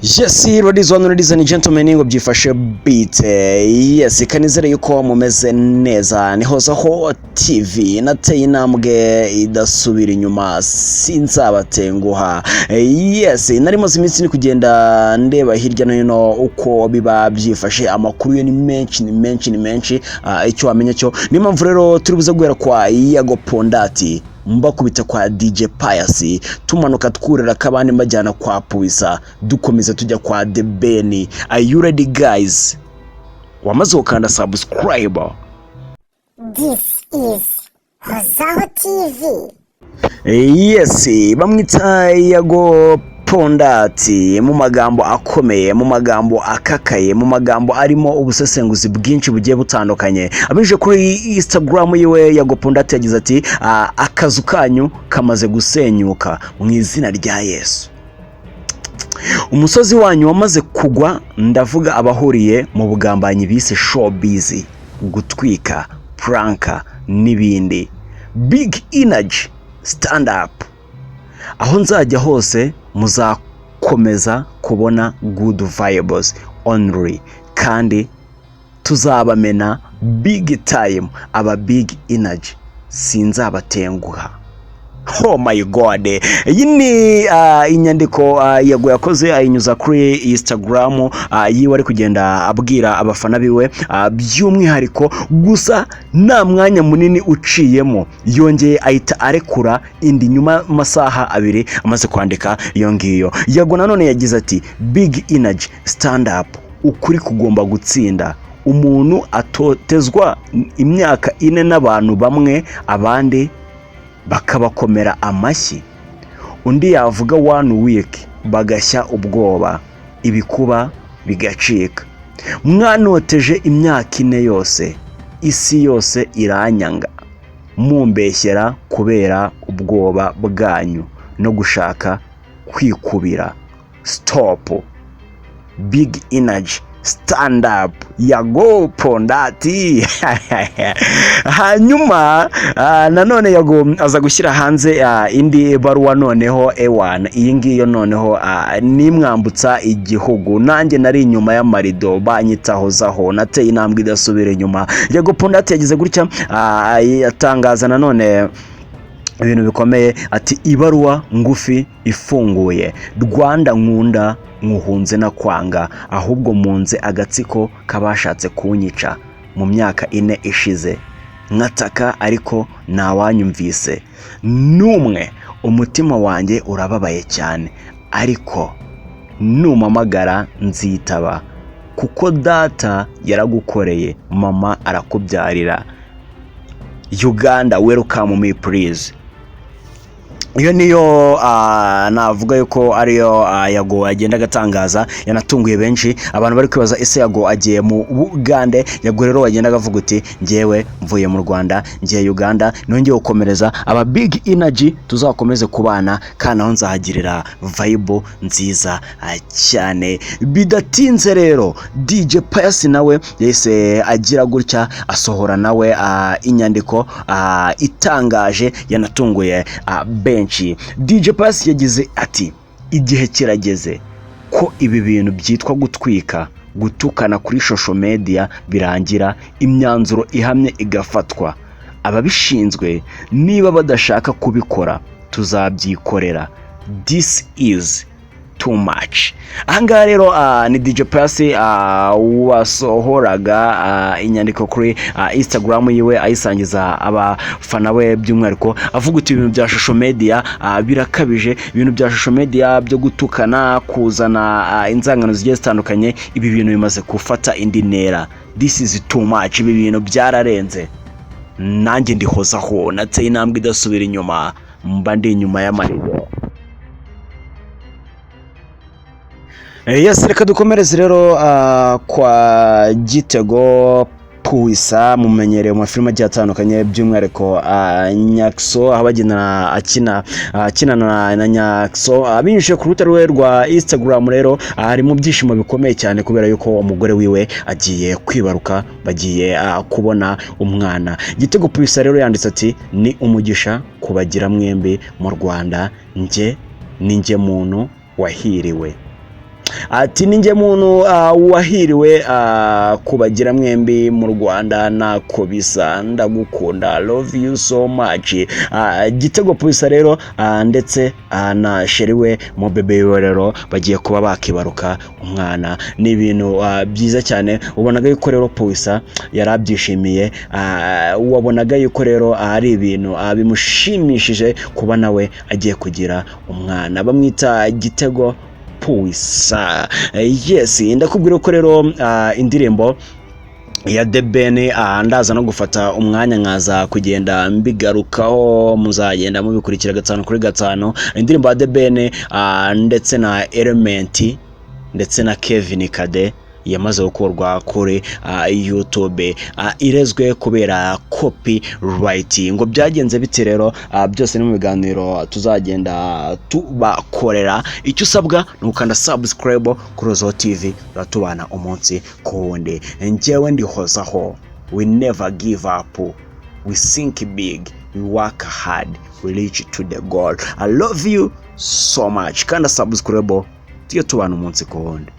Yes, ladies and gentlemen, ngo byifashe beat. Yes, kanizere yuko mumeze neza. Nihozaho TV nateye intambwe idasubira inyuma sinzabatenguha. Yes, nari maze iminsi ni kugenda ndeba hirya no hino uko biba byifashe. Amakuru yo ni menshi. Icyo wamenya cyo ni mpamvu rero turi buze guhera kwa Yago Pondati, mbakubita kwa DJ Pius, tumanuka twurira kabandi majyana kwa Puisa, dukomeza tujya kwa The Ben. Are you ready guys? Wamaze gukanda subscribe. This is Hozaho TV. Yes, bamwita Yago Pondati mu magambo akomeye, mu magambo akakaye, mu magambo arimo ubusesenguzi bwinshi bugiye butandukanye. Abije kuri Instagram yiwe Yago Pondati yagize ati akazu kanyu kamaze gusenyuka mu izina rya Yesu. Umusozi wanyu wamaze kugwa, ndavuga abahuriye mu bugambanyi bise showbiz, gutwika, pranka n'ibindi. Big energy, stand up. Aho nzajya hose muzakomeza kubona good vibes only, kandi tuzabamena big time, aba big energy sinzabatenguha. Oh my god, iyi ni inyandiko Yago yakoze ayinyuza kuri Instagram yiwe ari kugenda abwira abafana biwe, by'umwihariko gusa nta mwanya munini uciyemo yongeye ahita arekura indi nyuma masaha abiri amaze kwandika iyo ngiyo. Yago nanone yagize ati big energy, stand up, ukuri kugomba gutsinda. Umuntu atotezwa imyaka 4 n'abantu bamwe, abandi bakabakomera amashyi. Undi yavuga 1 week bagashya ubwoba, ibikuba bigacika. Mwanoteje imyaka 4 yose, isi yose iranyanga, mumbeshyera kubera ubwoba bwanyu no gushaka kwikubira. Stop. Big energy, stand up, Yago Pondati. Hanyuma nanone Yago aza gushyira hanze indi baruwa noneho A1. Iyi ngiyo noneho nimwambutsa igihugu, nanjye nari inyuma y'amarido banyitaho zaho, nateye intambwe idasubira inyuma. Yago Pondati yagize gutya, yatangaza nanone ibintu bikomeye ati ibaruwa ngufi ifunguye. Rwanda nkunda nkuhunze na kwanga, ahubwo munze agatsiko kabashatse kunyica mu myaka 4 ishize. Nkataka ariko ntawanyumvise numwe, umutima wanjye urababaye cyane, ariko numamagara nzitaba, kuko data yaragukoreye, mama arakubyarira. Uganda, welcome me please. Iyo niyo navuga yuko ariyo Yago agenda gatangaza, yanatunguye benshi. Abantu bari kwibaza ese Yago agiye mu Uganda. Yago rero agenda gavuga uti ngewe mvuye mu Rwanda, ngiye Uganda, nongeye gukomereza aba big energy, tuzakomeze kubana kandi aho nzahagirira vibe nziza cyane. Bidatinze rero DJ Pius nawe yese agira gutya, asohora nawe inyandiko itangaje yanatunguye benshi. DJ Pius yagize ati igihe kirageze ko ibi bintu byitwa gutwika, gutukana kuri social media birangira, imyanzuro ihamye igafatwa. Ababishinzwe niba badashaka kubikora tuzabyikorera. This is too much. Ahangaha rero ni DJ Pius wasohoraga inyandiko kuri Instagram yiwe ayisangiza abafana we, by'umwihariko avuga uti ibintu bya social media birakabije, ibintu bya social media byo gutukana, kuzana inzangano zigiye zitandukanye, ibi bintu bimaze gufata indi ntera. This is too much, ibi bintu byararenze. Nanjye ndihozaho, nateye intambwe idasubira inyuma, mba ndi inyuma y'amarido. Yes, reka dukomereze rero kwa Gitego Puisa, mumenyereye mu filime agiye atandukanye, by'umwihariko Nyakso, aho bagenda akina na Nyakso. Abinyujije ku rubuga rwe rwa Instagram rero ari mu byishimo bikomeye cyane, kubera yuko umugore wiwe agiye kwibaruka, bagiye kubona umwana. Gitego Puisa rero yanditse ati ni umugisha kubagira mwembi mu Rwanda, ninjye muntu wahiriwe. ati ninjye muntu wahiriwe kubagira mwembi mu Rwanda nako bisa, ndagukunda, love you so much. Gitego Puisa rero ndetse na sheriwe mu bebe rero bagiye kuba bakibaruka umwana. Ni ibintu byiza cyane, ubonaga yuko rero Puisa yarabyishimiye, wabonaga yuko rero ari ibintu bimushimishije kuba nawe agiye kugira umwana. Bamwita Gitego Puisa. Yes, ndakubwira ko rero indirimbo ya The Ben ndaza no gufata umwanya nkaza kugenda mbigarukaho, muzagenda mubikurikira 5 kuri 5. Indirimbo ya The Ben ndetse na Element ndetse na Kevin Kade yamaze gukorwa kuri YouTube, irezwe kubera copyright. Ngo byagenze bite rero? Byose ni mu biganiro tuzagenda tubakorera. Icyo usabwa ni ukanda subscribe kuri Rozo TV, ratubana umunsi ku wundi. Njyewe ndihozaho, we never give up, we think big, we work hard, we reach to the goal. I love you so much. Kanda subscribe, tujye tubana umunsi ku wundi.